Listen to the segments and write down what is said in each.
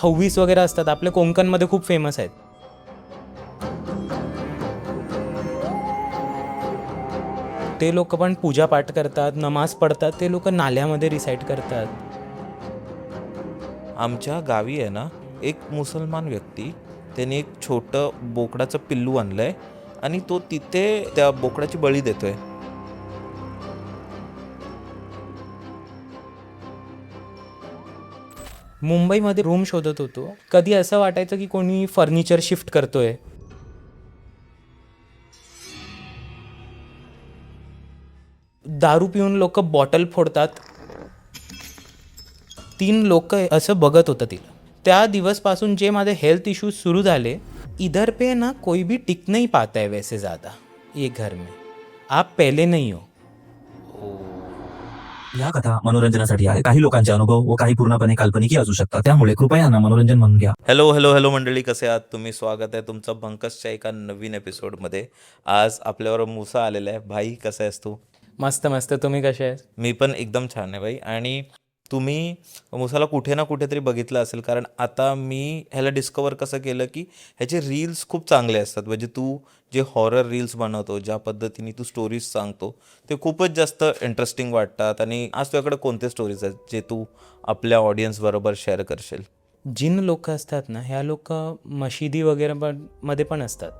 खव्वीस वगैरे असतात आपल्या कोकणमध्ये खूप फेमस आहेत. ते लोक पण पूजापाठ करतात, नमाज पडतात, ते लोक नाल्यामध्ये रिसाईट करतात. आमच्या गावी आहे ना, एक मुसलमान व्यक्ती त्याने एक छोटं बोकडाचं पिल्लू आणलंय आणि तो तिथे त्या बोकडाची बळी देतोय. मुंबईमध्ये रूम शोधत होतो, कधी असं वाटायचं की कोणी फर्निचर शिफ्ट करतोय. दारू पिऊन लोक बॉटल फोडतात. 3 लोक असं बघत होतं तिला. त्या दिवसपासून जे माझे हेल्थ इश्यूज सुरू झाले, इधर पे ना कोई भी टिक नहीं पाता है वैसे ज़्यादा ये घर में, आप पहले नहीं हो. या कथा मनोरंजनासाठी आहे. काही लोकांचे अनुभव व काही पूर्णपणे काल्पनिकही असू शकतात. त्यामुळे कृपया ना मनोरंजन म्हणून घ्या. हॅलो हॅलो हॅलो मंडळी, कसे आहात तुम्ही? स्वागत आहे तुमचं बंकसच्या एका नवीन एपिसोडमध्ये. आज आपल्यावर मुसा आलेला आहे. भाई, कसा आहेस तू? मस्त मस्त. तुम्ही कसे आहेत? मी पण एकदम छान आहे भाई. आणि तुम्ही मुसाला कुठे ना कुठेतरी बघितलं असेल, कारण आता मी ह्याला डिस्कवर कसं केलं की ह्याचे रील्स खूप चांगले असतात. म्हणजे तू जे हॉरर रील्स बनवतो, ज्या पद्धतीने तू स्टोरीज सांगतो, ते खूपच जास्त इंटरेस्टिंग वाटतात. आणि आज तुझ्याकडे कोणते स्टोरीज आहेत जे तू आपल्या ऑडियन्सबरोबर शेअर करशील? जिन लोक असतात ना, ह्या लोक मशिदी वगैरे मध्ये पण असतात.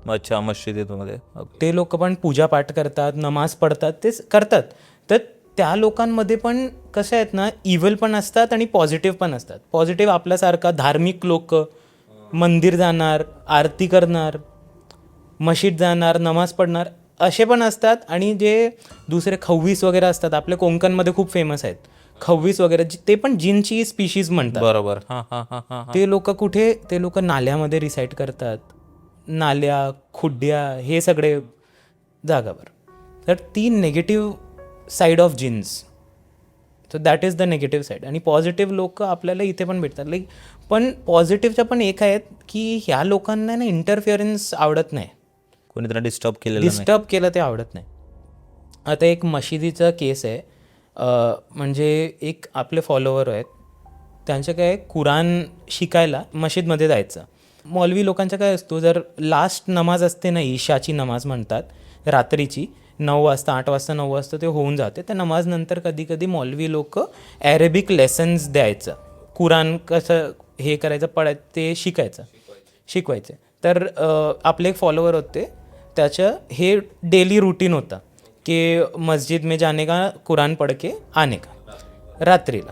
अच्छा, मस्जिदीमध्ये. ते लोक पण पूजापाठ करतात, नमाज पडतात, तेच करतात. तर त्या लोकांमध्ये पण कसं आहेत ना, इव्हल पण असतात आणि पॉझिटिव्ह पण असतात. पॉझिटिव्ह आपल्यासारखा धार्मिक लोक, मंदिर जाणार, आरती करणार, मशीद जाणार, नमाज पडणार, असे पण असतात. आणि जे दुसरे खव्वीस वगैरे असतात आपल्या कोकणमध्ये खूप फेमस आहेत. खव्वीस वगैरे ते पण जिनची स्पीशीज म्हणतात. बरोबर. हां हां हां हां हां. ते लोक कुठे, ते लोक नाल्यामध्ये रिसाईट करतात. नाल्या, खुड्ड्या, हे सगळे जागावर. तर ती negative side of genes. So that is the negative side. आणि पॉझिटिव्ह लोक आपल्याला इथे पण भेटतात. लाईक, पण पॉझिटिव्हच्या पण एक आहेत की ह्या लोकांना ना इंटरफिअरन्स आवडत नाही. कोणी त्यांना डिस्टर्ब केलेलं नाही. डिस्टर्ब केलं ते आवडत नाही. आता एक मशिदीचा केस आहे. म्हणजे एक आपले फॉलोवर आहेत, त्यांचं काय, कुराण शिकायला मशीदमध्ये जायचं. मौलवी लोकांचं काय असतो, जर लास्ट नमाज असते ना, ईशाची नमाज म्हणतात, रात्रीची 9 वाजता 8 वाजता 9 वाजता ते होऊन जाते. त्या नमाजनंतर कधी कधी मौलवी लोक ॲरेबिक लेसन्स द्यायचं, कुराण कसं हे करायचं, ते शिकवायचे. तर आपले एक फॉलोवर होते, त्याचं हे डेली रूटीन होतं कि मस्जिद में जाने का, कुरान पढ़ के आने का रात्रीला.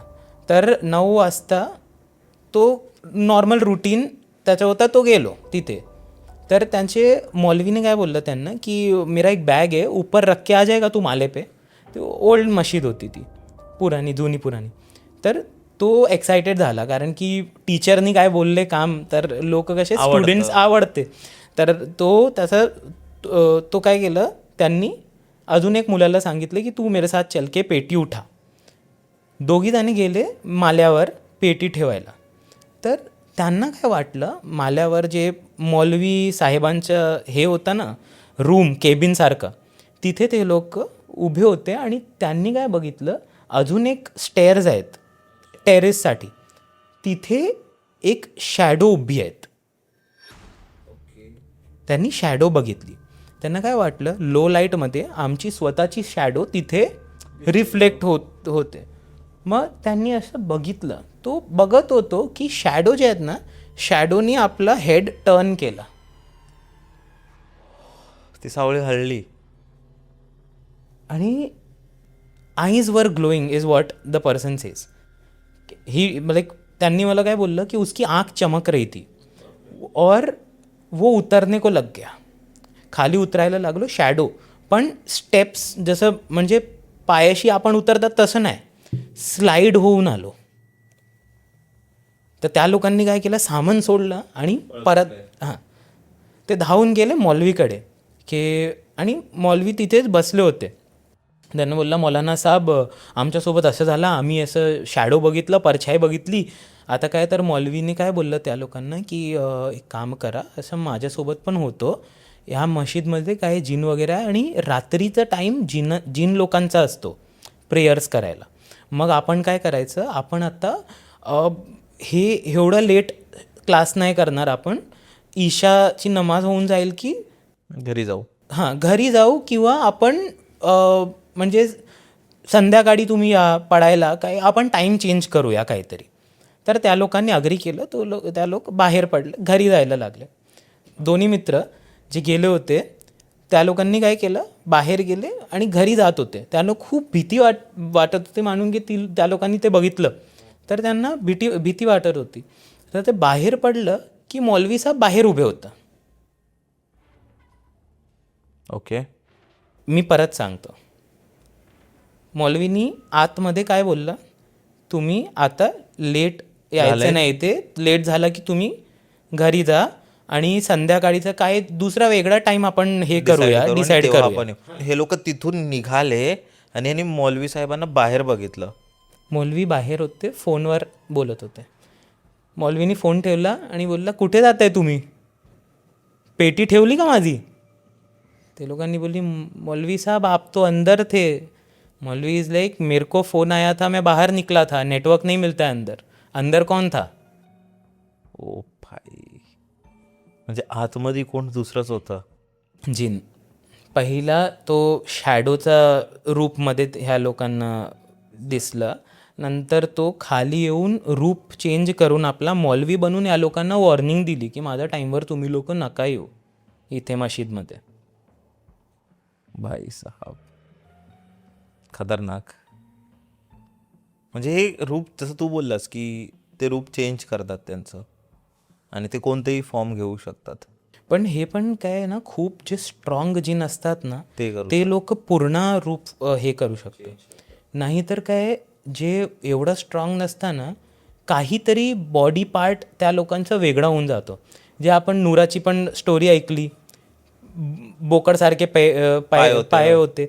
तर 9 वाजता तो नॉर्मल रूटीन त्याचा होता, तो गेलो तिथे. तर त्यांचे मौलवीने काय बोललं त्यांना की मेरा एक बॅग आहे, ऊपर रख के आ जाएगा तू माले पे. ती ओल्ड मशीद होती, ती जुनी पुराणी. तर तो एक्सायटेड झाला, कारण की टीचरनी काय बोलले काम, तर लोक कसे स्टुडंट्स आवडते. तर तो काय केलं, त्यांनी अजून एक मुलाला सांगितलं की तू मेरे साथ चल के पेटी उठा. दोघी जणी गेले माल्यावर पेटी ठेवायला. तर त्यांना काय वाटलं, माल्यावर जे मौलवी साहेबांचं हे होतं ना, रूम केबिनसारखं, तिथे ते लोक उभे होते. आणि त्यांनी काय बघितलं, अजून एक स्टेअर्स आहेत टेरेससाठी, तिथे एक शॅडो उभी आहेत. त्यांनी शॅडो बघितली. त्यांना काय वाटलं, लो लाईटमध्ये आमची स्वतःची शॅडो तिथे रिफ्लेक्ट होते. मग त्यांनी असं बघितलं, तो बघत होतो की शॅडो जे आहेत ना, शॅडोनी आपला हेड टर्न केला. ती सावळी हळली आणि आईज वर glowing is what the person says. Like, त्यांनी मला काय बोललं की उसकी आँख चमक रही थी और वो उतरने को लग गया. खाली उतरायला लागलो शॅडो, पण स्टेप्स जसं म्हणजे पायाशी आपण उतरतात तसं नाही, स्लाईड होऊन आलो. तर त्या लोकांनी काय केलं, सामान सोडलं आणि परत ते धावून गेले मौलवीकडे आणि मौलवी तिथेच बसले होते. त्यांना बोलला, मौलाना साहेब, आमच्यासोबत असं झालं, आम्ही असं शॅडो बघितलं, परछाई बघितली. आता काय, तर मौलवीने काय बोललं त्या लोकांना की एक काम करा, असं माझ्यासोबत पण होतं, ह्या मशीदमध्ये काय जिन वगैरे आहे आणि रात्रीचा टाईम जिन लोकांचा असतो प्रेयर्स करायला. मग आपण काय करायचं, आपण आता हे एवढं लेट क्लास नाही करणार आपण, ईशाची नमाज होऊन जाईल की घरी जाऊ. हां घरी जाऊ, किंवा आपण म्हणजे संध्याकाळी तुम्ही या पडायला, काय आपण टाईम चेंज करूया काहीतरी. तर त्या लोकांनी अग्री केलं. त्या लोक बाहेर पडले, घरी जायला लागले. दोन्ही मित्र जे गेले होते त्या लोकांनी काय केलं, बाहेर गेले आणि घरी जात होते. त्यांना खूप भीती वाटत होती, मानून की त्या लोकांनी ते बघितलं तर त्यांना भीती वाटत होती. तर ते बाहेर पडलं की मौलवी साहेब बाहेर उभे होता. ओके. मी परत सांगतो. मौलवीनी आतमध्ये काय बोलला, तुम्ही आता लेट यायचं नाही, ते लेट झालं की तुम्ही घरी जा आणि संध्याकाळीचं काय दुसरा वेगळा टाइम आपण हे करूया, डिसाईड तेव्हा करूया. आपण येऊ. हे लोक तिथून निघाले आणि यांनी मौलवी साहेबांना बाहेर बघितलं. मौलवी बाहेर होते, फोनवर बोलत होते. मौलवीनी फोन ठेवला आणि बोलला, कुठे जात आहे तुम्ही, पेटी ठेवली का माझी. ते लोकांनी बोलली, मौलवी साहब आप तो अंदर थे. मौलवी इज लाइक, मेरे को फ़ोन आया था, मैं बाहर निकला था, नेटवर्क नहीं मिलता है अंदर. अंदर कौन था. ओ भाई, म्हणजे आतमध्ये कोण दुसरंच होतं. जिन. पहिला तो शॅडोचा रूपमध्ये ह्या लोकांना दिसला. नंतर तो खाली येऊन रूप चेंज करून आपला मौलवी बनून या लोकांना वॉर्निंग दिली की माझ्या टाईमवर तुम्ही लोक नका येऊ इथे मशीदमध्ये. भाई साहब, खतरनाक. म्हणजे हे रूप, जसं तू बोललास की ते रूप चेंज करतात त्यांचं, आणि ते कोणतेही फॉर्म घेऊ शकतात. पण हे पण काय आहे ना, खूप जे स्ट्रॉंग जिन असतात ना, ते करू ते लोक पूर्ण रूप हे करू शकतो. नाहीतर काय, जे एवढं स्ट्रॉंग नसताना काहीतरी बॉडी पार्ट त्या लोकांचा वेगळा होऊन जातो. जे आपण नूराची पण स्टोरी ऐकली, बोकडसारखे पाय होते,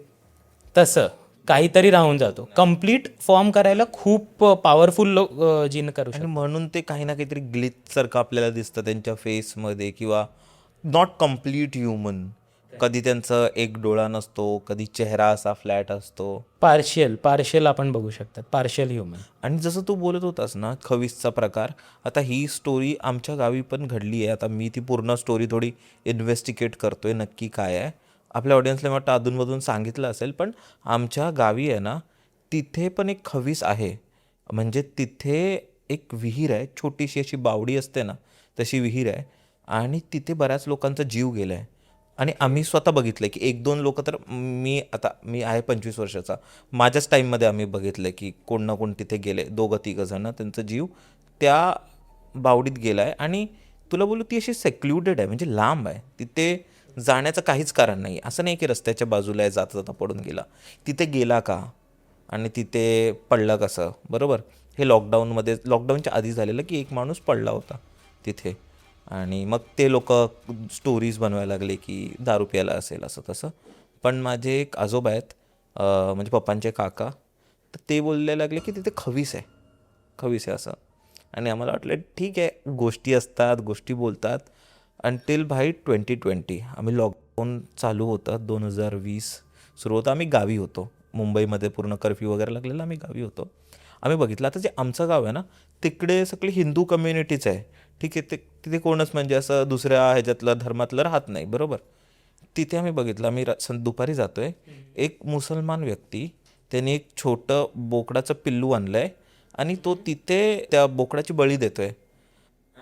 तसं काहीतरी राहून जातो. कम्प्लीट फॉर्म करायला खूप पॉवरफुल जिन करू आणि शकतो. म्हणून ते काही ना काहीतरी ग्लिच सारखं आपल्याला दिसतं त्यांच्या फेसमध्ये, किंवा नॉट कम्प्लीट ह्युमन. कधी त्यांचं एक डोळा नसतो, कधी चेहरा असा फ्लॅट असतो. पार्शियल आपण बघू शकतात, पार्शियल ह्युमन. आणि जसं तू बोलत होतास ना खवीसचा प्रकार, आता ही स्टोरी आमच्या गावी पण घडली आहे. आता मी ती पूर्ण स्टोरी थोडी इन्व्हेस्टिगेट करतोय नक्की काय आहे. आपल्या ऑडियन्सला वाटतं अधूनमधून सांगितलं असेल, पण आमच्या गावी आहे ना, तिथे पण एक खवीस आहे. म्हणजे तिथे एक विहीर आहे, छोटीशी अशी बावडी असते ना तशी विहीर आहे, आणि तिथे बऱ्याच लोकांचा जीव गेला आहे. आणि आम्ही स्वतः बघितलं की 1-2 लोक तर, मी आहे 25 वर्षाचा, माझ्याच टाईममध्ये आम्ही बघितलं की कोण ना कोण तिथे गेले, 2-3 जण त्यांचा जीव त्या बावडीत गेला आहे. आणि तुला बोलू, ती अशी सेक्ल्युडेड आहे, म्हणजे लांब आहे. तिथे जाण्याचं काहीच कारण नाही. असं नाही की रस्त्याच्या बाजूला आहे, जाता जाता पडून गेला. तिथे गेला का आणि तिथे पडला कसं, बरोबर. हे लॉकडाऊनच्या आधी झालेलं की एक माणूस पडला होता तिथे, आणि मग ते लोक स्टोरीज बनवायला लागले की दारू प्यायला असेल असं तसं. पण माझे एक आजोबा आहेत, म्हणजे पप्पांचे काका, तर ते बोलायला लागले की तिथे खवीस आहे असं. आणि आम्हाला वाटलं ठीक आहे, गोष्टी असतात, गोष्टी बोलतात. अंटिल भाई 2020 आम्ही, लॉकडाऊन चालू होतं 2020 सुरू होतं, आम्ही गावी होतो मुंबईमध्ये, पूर्ण कर्फ्यू वगैरे लागलेला, आम्ही गावी होतो. आम्ही बघितलं, आता जे आमचं गाव आहे ना, तिकडे सगळी हिंदू कम्युनिटीच आहे, ठीक आहे. तिथे कोणच म्हणजे असं दुसऱ्या ह्याच्यातलं धर्मातलं राहत नाही, बरोबर. तिथे आम्ही बघितलं, आम्ही दुपारी जातो आहे, एक मुसलमान व्यक्ती, त्याने एक छोटं बोकडाचं पिल्लू आणलं आहे आणि तो तिथे त्या बोकडाची बळी देतो आहे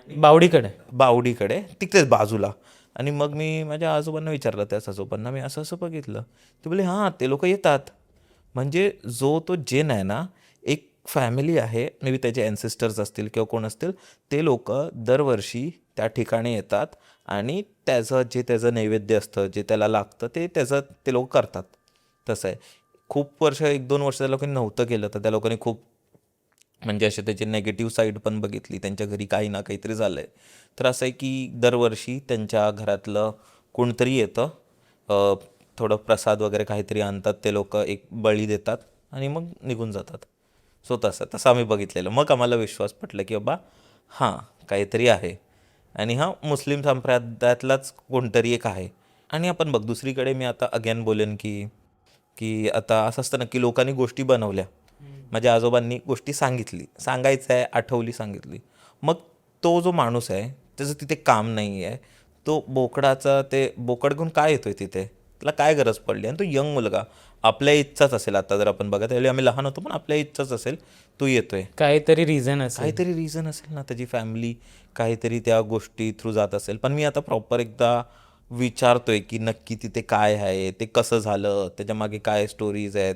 बावडीकडे तिकडेच बाजूला. आणि मग मी माझ्या आजोबांना विचारलं, त्याच आजोबांना, मी असं असं बघितलं. ते बोलले, हां ते लोक येतात. म्हणजे जो तो जेन आहे ना, एक फॅमिली आहे, मे बी त्याचे ॲन्सेस्टर्स असतील किंवा कोण असतील, ते लोक दरवर्षी त्या ठिकाणी येतात आणि त्याचं नैवेद्य असतं, जे त्याला लागतं ते लोक करतात. तसं आहे. खूप वर्ष, 1-2 वर्ष त्या लोकांनी नव्हतं केलं, तर त्या लोकांनी खूप म्हणजे असे त्याची नेगेटिव्ह साईड पण बघितली. त्यांच्या घरी काही ना काहीतरी झालं आहे. तर असं आहे की दरवर्षी त्यांच्या घरातलं कोणतरी येतं, थोडं प्रसाद वगैरे काहीतरी आणतात ते लोक, एक बळी देतात आणि मग निघून जातात. सो तसं आम्ही बघितलेलं. मग आम्हाला विश्वास पटला की बाबा हां काहीतरी आहे, आणि हा मुस्लिम संप्रदायातलाच कोणतरी एक आहे. आणि आपण बघ, दुसरीकडे मी आता अगेन बोलेन की आता असं असतं ना की लोकांनी गोष्टी बनवल्या, माझ्या आजोबांनी गोष्टी सांगितली, सांगायचं आहे, सांगितली, मग तो जो माणूस आहे त्याचं तिथे काम नाही आहे, तो बोकडाचा ते बोकड घेऊन काय येतोय तिथे, त्याला काय गरज पडली, आणि तो यंग मुलगा आपल्या इच्छाच असेल, आता जर आपण बघा त्यावेळी आम्ही लहान होतो पण आपल्या इच्छाच असेल, तो येतोय, काहीतरी रिझन असेल. काहीतरी रिझन असेल ना, त्याची फॅमिली काहीतरी त्या गोष्टी थ्रू जात असेल. पण मी आता प्रॉपर एकदा विचारतोय की नक्की तिथे काय आहे, ते कसं झालं, त्याच्या मागे काय स्टोरीज आहेत,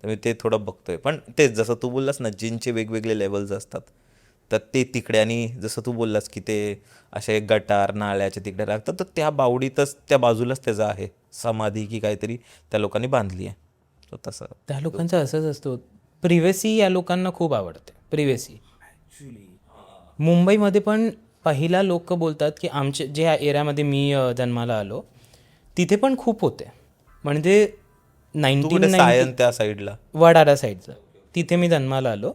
तर मी ते थोडं बघतोय. पण तेच जसं तू बोललास ना, जिनचे वेगवेगळे लेवल्स असतात, तर ते तिकडे, आणि जसं तू बोललास की ते असे गटार नाल्याच्या तिकडे राहतात, तर त्या बावडीतच त्या बाजूलाच त्याचं आहे समाधी की काहीतरी त्या लोकांनी बांधली आहे. तर तसं त्या लोकांचं असंच असतं, प्रिव्हेसी या लोकांना खूप आवडते. प्रिव्हेसी मुंबईमध्ये पण पहिला लोक बोलतात की आमच्या जे एरियामध्ये मी जन्माला आलो तिथे पण खूप होते. म्हणजे तू 1990 कुठे सायन त्या साईडला? वडाळा साईडचं तिथे मी जन्माला आलो.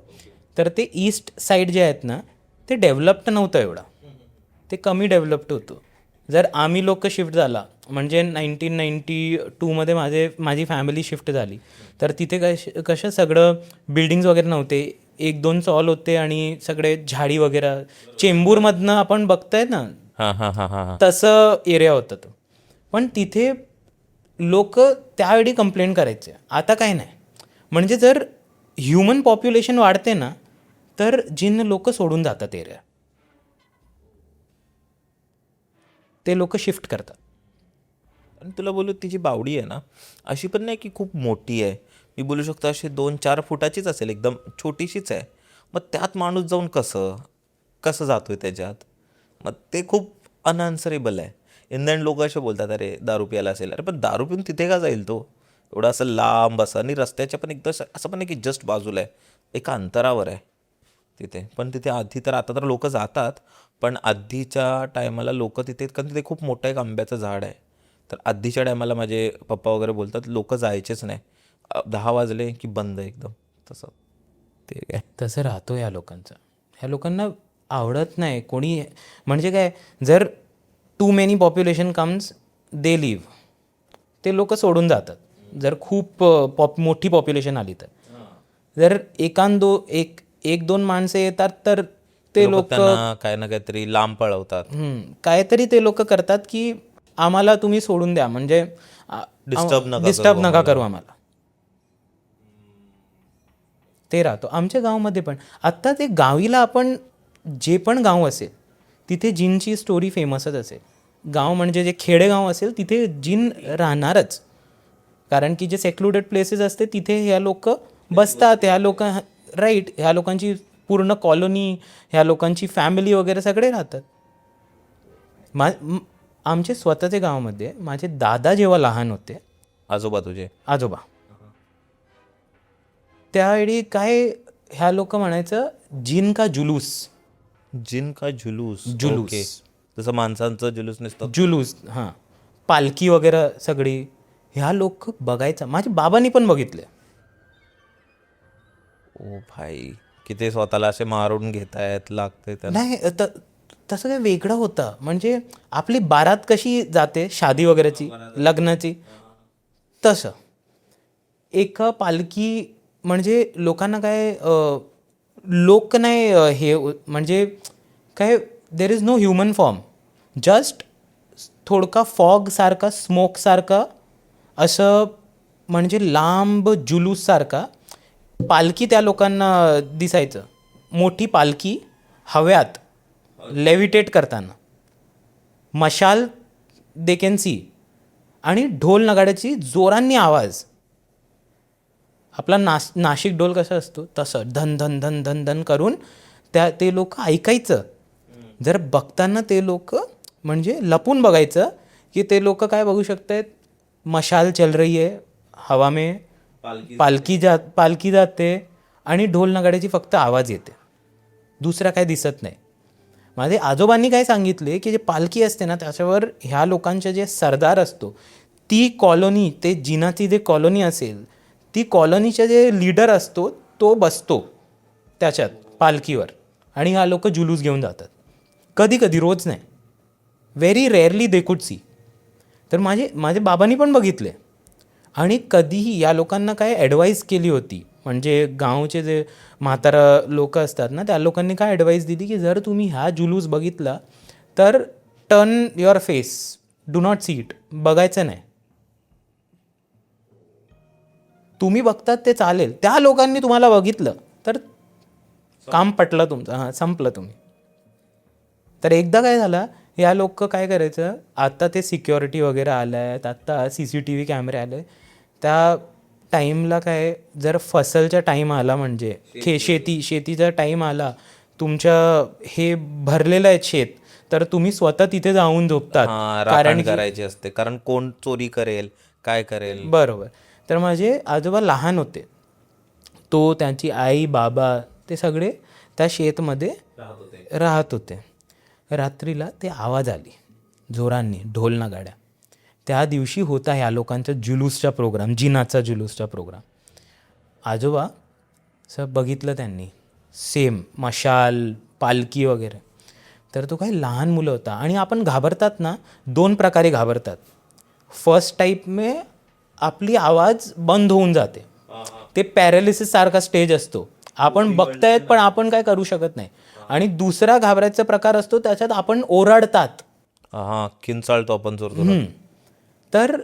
तर ते ईस्ट साईड जे आहेत ना ते डेव्हलप्ड नव्हतं एवढं, ते कमी डेव्हलप्ड होतं. जर आम्ही लोक शिफ्ट झाला म्हणजे 1992मध्ये माझी फॅमिली शिफ्ट झाली, तर तिथे कसं सगळं बिल्डिंग्स वगैरे नव्हते, 1-2 चॉल होते आणि सगळे झाडी वगैरे, चेंबूरमधनं आपण बघताय ना हां हां हां हां हां. तसं एरिया होता तो. पण तिथे लोक त्यावेळी कंप्लेंट करायचे, आता काय नाही. म्हणजे जर ह्युमन पॉप्युलेशन वाढते ना तर जिन लोक सोडून जातात एरिया, ते लोक शिफ्ट करतात. आणि तुला बोलू तिची बावडी आहे ना, अशी पण नाही की खूप मोठी आहे, मी बोलू शकतो अशी 2-4 फुटाचीच असेल, एकदम छोटीशीच आहे. मग त्यात माणूस जाऊन कसं कसं जातोय त्याच्यात, मग ते खूप अनआन्सरेबल आहे. इन द एंड लोक असे बोलतात अरे दारू प्यायला असेल, अरे पण दारू पिऊन तिथे का जाईल तो, एवढं असं लांब असं, आणि रस्त्याच्या पण एकदम असं पण नाही की जस्ट बाजूला आहे, एका अंतरावर आहे तिथे. पण तिथे आधी तर, आता तर लोक जातात, पण आधीच्या टायमाला लोक तिथे, कारण तिथे खूप मोठं एक आंब्याचं झाड आहे, तर आधीच्या टायमाला माझे पप्पा वगैरे बोलतात लोक जायचेच नाही, 10 वाजले की बंद एकदम. तसं ते काय तसं राहतो या लोकांचं. ह्या लोकांना आवडत नाही कोणी. म्हणजे काय, जर too many population comes they leave, ते लोक सोडून जातात. जर खूप मोठी पॉप्युलेशन आली तर, जर एक दोन माणसं येतात तर ते लोक त्यांना काय ना काहीतरी लांब पळवतात, काहीतरी ते लोक करतात की आम्हाला तुम्ही सोडून द्या, म्हणजे डिस्टर्ब नका करू आम्हाला. ते राहतो आमच्या गावामध्ये पण. आत्ता ते गावीला आपण जे पण गाव असेल तिथे जिनची स्टोरी फेमसच असेल. गाव म्हणजे जे खेडेगाव असेल तिथे जिन राहणारच, कारण की जे सेक्लुडेड प्लेसेस असते तिथे ह्या लोक बसतात. ह्या लोक राईट, ह्या लोकांची पूर्ण कॉलनी, ह्या लोकांची फॅमिली वगैरे सगळे राहतात. आमचे स्वतःच्या गावामध्ये माझे दादा जेव्हा लहान होते, आजोबा तुझे. आजोबा, त्यावेळी काय ह्या लोक म्हणायचं जिन का जुलूस. जिन का जुलूस. जुलूस. ओके. जसं माणसांचं जुलूस नसतं. जुलूस, हां, पालखी वगैरे सगळी ह्या लोक बघायचं. माझ्या बाबांनी पण बघितले. ओ भाई, की ते स्वतःला असे मारून घेतायत, लागते त्यांना. नाही तसं काय वेगळं होतं. म्हणजे आपली बारात कशी जाते शादी वगैरेची, लग्नाची, तसं एका पालखी. म्हणजे लोकांना काय लोक नाही हे, म्हणजे काय, there is no human form, just थोडका फॉगसारखा, स्मोकसारखा असं, म्हणजे लांब जुलूससारखा पालखी त्या लोकांना दिसायचं. मोठी पालखी हव्यात लेविटेट करताना, मशाल दे कॅन सी, आणि ढोल नगाड्याची जोरांनी आवाज. आपला नाशिक ढोल कसा असतो तसं धन धन धन धन धन करून ते लोक ऐकायचं. जर बघताना ते लोक म्हणजे लपून बघायचं की ते लोक काय बघू शकतात, मशाल चल रही है हवा में, पालखी जाते आणि ढोल नगाड्याची फक्त आवाज येते, दुसरा काय दिसत नाही. माझे आजोबांनी काय सांगितले की जे पालखी असते ना त्याच्यावर ह्या लोकांचे जे सरदार असतो, ती कॉलनी, ते जिनाची जे कॉलनी असेल ती कॉलनीचा जे लीडर असतो तो बसतो त्याच्यात पालखीवर, आणि ह्या लोक जुलूस घेऊन जातात. कधी कधी, रोज नाही, very rarely they could see. तर माझे बाबांनी पण बघितले, आणि कधीही या लोकांना काय ॲडवाईस केली होती म्हणजे गावचे जे म्हातारा लोक असतात ना, त्या लोकांनी काय ॲडवाईस दिली की जर तुम्ही हा जुलूस बघितला तर turn your face, do not see it, बघायचं नाही. तुम्ही बघतात ते चालेल, त्या लोकांनी तुम्हाला बघितलं तर काम पटलं तुमचं, हां संपलं तुम्ही. तर एकदा काय झालं, या लोक काय करायचं, आता ते सिक्युरिटी वगैरे आलं आहेत, आत्ता CCTV कॅमेरे आले, त्या टाईमला काय, जर फसलचा टाईम आला म्हणजे शेतीचा टाईम आला, तुमच्या हे भरलेलं आहे शेत, तर तुम्ही स्वतः तिथे जाऊन झोपतात. राखण करायची असते, कारण कोण चोरी करेल, काय करेल. बरोबर. तर माझे आजोबा लहान होते, तो त्यांची आई बाबा ते सगळे त्या शेतमध्ये राहत होते. रात्रीला ते आवाज आली जोरांनी, ढोल नगाड्या. त्या दिवशी होता ह्या लोकांचा जुलूसचा प्रोग्राम, जिनाचा जुलूसचा प्रोग्राम. आजोबा असं बघितलं त्यांनी, सेम मशाल, पालखी वगैरे. तर तो काही लहान मुलं होता. आणि आपण घाबरतात ना, 2 प्रकारे घाबरतात. फर्स्ट टाईप में आपली आवाज बंद होऊन जाते, ते पॅरालिसिस सारखा स्टेज असतो, आपण बघतायत पण आपण काय करू शकत नाही. आणि दुसरा घाबरायचा प्रकार असतो, त्याच्यात आपण ओरडतात. किंचाळतो आपण जोरजोरात. तर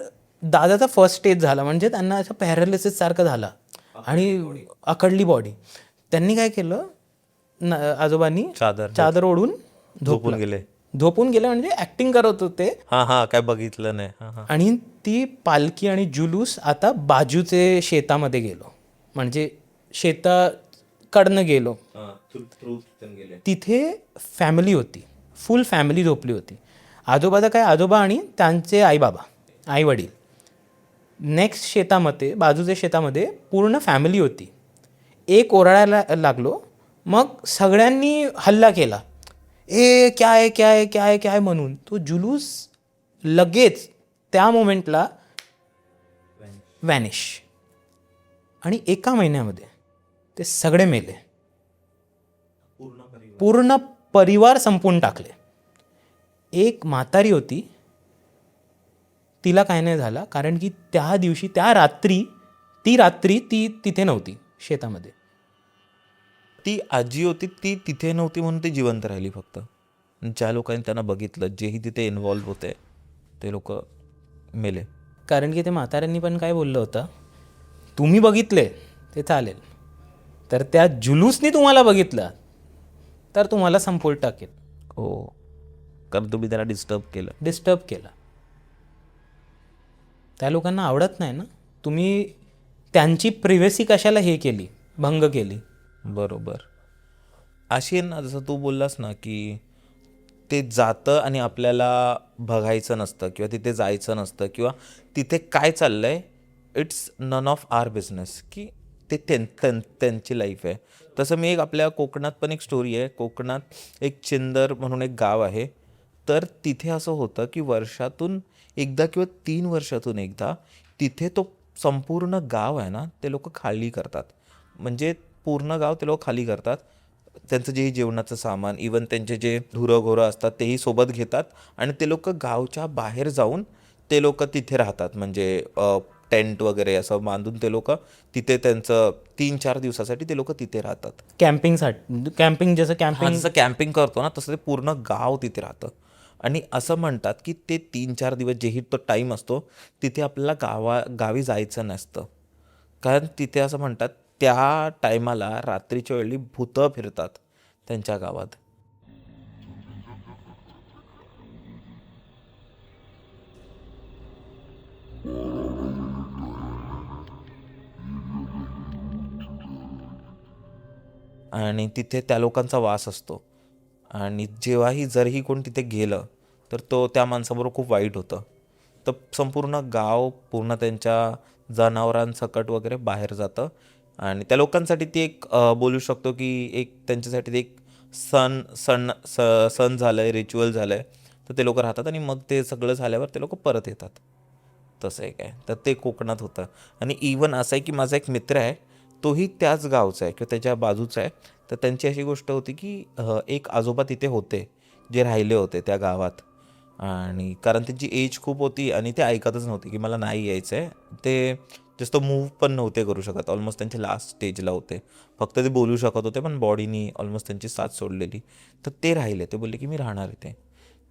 दादाचा फर्स्ट स्टेज झाला, म्हणजे त्यांना असं पॅरालिसिस सारखं झाला आणि अकडली बॉडी. त्यांनी काय केलं, आजोबांनी चादर ओढून झोपून गेले म्हणजे ऍक्टिंग करत होते. काय बघितलं नाही. आणि ती पालखी आणि जुलूस आता बाजूचे शेतामध्ये गेलो, म्हणजे शेताकडनं गेलो. तिथे फॅमिली होती, फुल फॅमिली झोपली होती. आजोबाचा काय, आजोबा आणि त्यांचे आई वडील. नेक्स्ट शेतामध्ये, बाजूच्या शेतामध्ये पूर्ण फॅमिली होती. एक ओरडायला लागलो, मग सगळ्यांनी हल्ला केला, क्या आहे म्हणून. तो जुलूस लगेच त्या मोमेंटला व्हॅनिश. आणि एका महिन्यामध्ये ते सगळे मेले, पूर्ण परिवार संपवून टाकले. एक म्हातारी होती, तिला काय नाही झाला, कारण की त्या दिवशी ती रात्री तिथे नव्हती शेतामध्ये. ती आजी होती, ती तिथे नव्हती म्हणून ती जिवंत राहिली फक्त. ज्या लोकांनी त्यांना बघितलं, जेही तिथे इन्व्हॉल्व्ह होते, ते लोक मेले. कारण की ते म्हाताऱ्यांनी पण काय बोललं होतं, तुम्ही बघितले ते चालेल, तर त्या जुलूसनी तुम्हाला बघितलं तर तुम्हाला संपवून टाकेल. हो, कारण तुम्ही त्यांना डिस्टर्ब केलं. त्या लोकांना आवडत नाही ना, तुम्ही त्यांची प्रिव्हसी कशाला भंग केली. बरोबर. अशी आहे ना, जसं तू बोललास ना, की ते जातं आणि आपल्याला बघायचं नसतं किंवा तिथे जायचं नसतं किंवा तिथे काय चाललं आहे, it's none of our business, की ते त्यांची लाईफ आहे. तसं मी आपल्या कोकणात पण एक स्टोरी आहे. कोकणात एक चिंदर म्हणून एक गाव आहे. तर तिथे असं होतं की वर्षातून एकदा किंवा 3 वर्षातून एकदा तिथे तो संपूर्ण गाव आहे ना, ते लोक खाली करतात. म्हणजे पूर्ण गाव ते लोक खाली करतात. त्यांचं जे जेवणाचं सामान, इवन त्यांचे जे धुरंघोरं असतात तेही सोबत घेतात आणि ते लोक गावच्या बाहेर जाऊन ते लोक तिथे राहतात. म्हणजे टेंट वगैरे असं बांधून ते लोक तिथे त्यांचं 3-4 दिवसासाठी ते लोक तिथे राहतात. कॅम्पिंग जसं कॅम्पिंग करतो ना, तसं ते पूर्ण गाव तिथे राहतं. आणि असं म्हणतात की ते 3-4 दिवस जेही तो टाईम असतो, तिथे आपल्याला गावी जायचं नसतं. कारण तिथे असं म्हणतात, त्या टायमाला रात्रीच्या वेळी भूतं फिरतात त्यांच्या गावात. आणि तिथे त्या लोकांचा वास असतो. आणि जरही कोण तिथे गेलं तर त्या माणसाबरोबर खूप वाईट होतं. तर संपूर्ण गाव पूर्ण त्यांच्या जनावरांसकट वगैरे बाहेर जातं. आणि त्या लोकांसाठी ती एक बोलू शकतो की एक त्यांच्यासाठी एक सण झालं आहे, रिच्युअल झालं आहे. तर ते लोक राहतात आणि मग ते सगळं झाल्यावर ते लोक परत येतात. तसं एक आहे. तर ते कोकणात होतं. आणि इवन असं आहे की माझा एक मित्र आहे, तोही त्याच गावचा आहे किंवा त्याच्या बाजूचा आहे. तर त्यांची अशी गोष्ट होती की एक आजोबा तिथे होते, जे राहिले होते त्या गावात. आणि कारण त्यांची एज खूप होती आणि ते ऐकतच नव्हते की मला नाही यायचं आहे. ते जास्त मूव्ह पण नव्हते करू शकत, ऑलमोस्ट त्यांचे लास्ट स्टेजला होते. फक्त ते बोलू शकत होते पण बॉडीनी ऑलमोस्ट त्यांची साथ सोडलेली. तर ते राहिले, ते बोलले की मी राहणार इथे.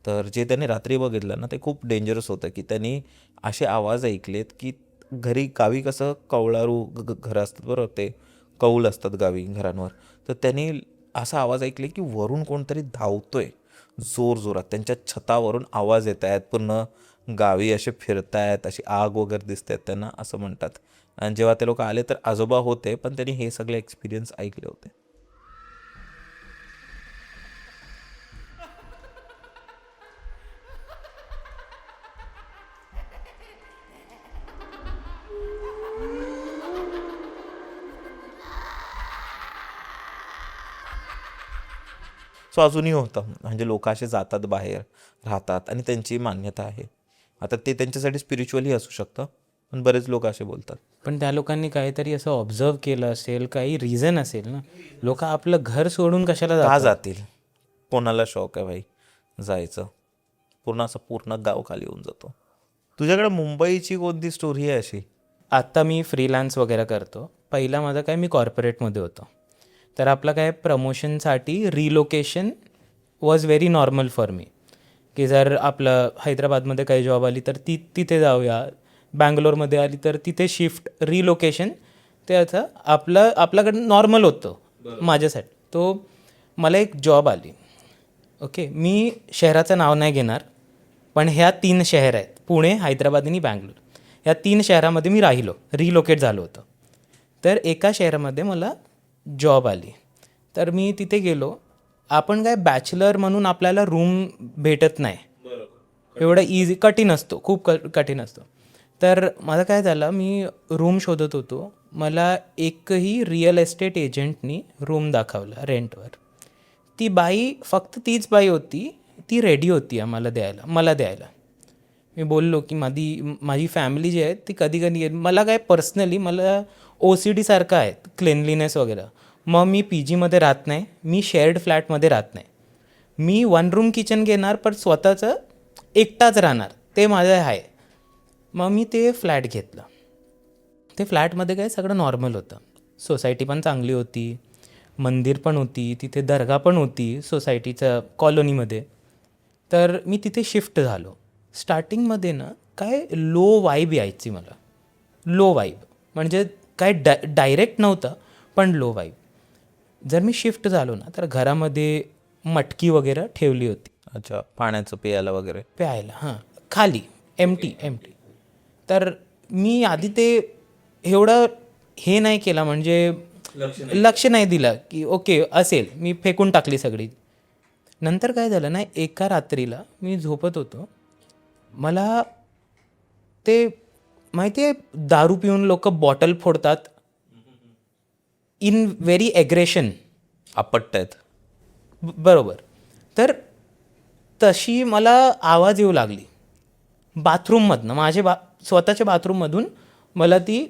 तर जे त्यांनी रात्री बघितलं ना ते खूप डेंजरस होतं, की त्यांनी असे आवाज ऐकलेत की गावी कसं कौलारू घरं असतात बरोबर, ते कौल असतात गावी घरांवर. तर त्यांनी असा आवाज ऐकले की वरून कोणतरी धावतोय जोरजोरात, त्यांच्या छतावरून आवाज येत आहेत, पूर्ण गावी असे फिरतायत, अशी आग वगैरे दिसत आहेत त्यांना असं म्हणतात. आणि जेव्हा ते लोक आले तर आजोबा होते पण त्यांनी हे सगळे एक्सपिरियन्स ऐकले होते. सो अजूनही होतं, म्हणजे लोक असे जातात बाहेर, राहतात आणि त्यांची मान्यता आहे. आता ते त्यांच्यासाठी स्पिरिच्युअली असू शकतं पण बरेच लोक असे बोलतात. पण त्या लोकांनी काहीतरी असं ऑब्झर्व केलं असेल, काही रिझन असेल ना. लोक आपलं घर सोडून कशाला का जातात? जातील? कोणाला शौक आहे भाई जायचं? पूर्ण गाव खाली होऊन जातो. तुझ्याकडे मुंबईची कोणती स्टोरी आहे अशी? आत्ता मी फ्रीलान्स वगैरे करतो. पहिला माझं काय, मी कॉर्पोरेटमध्ये होतो. तर आपलं काय, प्रमोशनसाठी relocation was very normal for me, की जर आपलं हैदराबादमध्ये काही जॉब आली तर तिथे जाऊया, बँगलोरमध्ये आली तर तिथे शिफ्ट, रिलोकेशन ते आता आपल्याकडं नॉर्मल होतं माझ्यासाठी. तो मला एक जॉब आली. ओके, मी शहराचं नाव नाही घेणार, पण ह्या 3 शहर आहेत, पुणे, हैदराबाद आणि बँगलोर. ह्या 3 शहरामध्ये मी राहिलो, रिलोकेट झालो होतो. तर एका शहरामध्ये मला जॉब आली. तर मी तिथे गेलो. आपण काय, बॅचलर म्हणून आपल्याला रूम भेटत नाही, एवढं इझी, कठीण असतो, खूप कठीण असतो. तर माझं काय झालं, मी रूम शोधत होतो. मला एकही रिअल एस्टेट एजंटनी रूम दाखवला रेंटवर. ती बाई, फक्त तीच बाई होती, ती रेडी होती मला द्यायला. मी बोललो की माझी फॅमिली जी आहे ती कधी कधी मला काय, पर्सनली मला OCD सारखं आहे, क्लेनलीनेस वगैरे. मग मी PGमध्ये राहत नाही, मी शेअर्ड फ्लॅटमध्ये राहत नाही. मी 1 रूम किचन घेणार पण स्वतःचं एकटाच राहणार, ते माझं आहे. मग मी ते फ्लॅट घेतलं. ते फ्लॅटमध्ये काय, सगळं नॉर्मल होतं. सोसायटी पण चांगली होती, मंदिर पण होती, तिथे दर्गा पण होती सोसायटीच्या कॉलनीमध्ये. तर मी तिथे शिफ्ट झालो. स्टार्टिंगमध्ये ना काय, लो वाईब यायची मला, लो वाईब म्हणजे काय, डायरेक्ट नव्हतं पण लो वाईब. जर मी शिफ्ट झालो ना तर घरामध्ये मटकी वगैरे ठेवली होती अच्छा, पाण्याचं प्यायला वगैरे? प्यायला, हां, खाली एम्प्टी. तर मी आधी ते एवढं हे नाही केलं, म्हणजे लक्ष नाही दिलं की ओके असेल, मी फेकून टाकली सगळी. नंतर काय झालं ना, एका रात्रीला मी झोपत होतो. मला ते माहिती आहे, दारू पिऊन लोक बॉटल फोडतात इन व्हेरी ॲग्रेशन, आपटतायत. बरोबर. तर तशी मला आवाज येऊ लागली बाथरूममधनं, स्वतःच्या बाथरूममधून मला ती,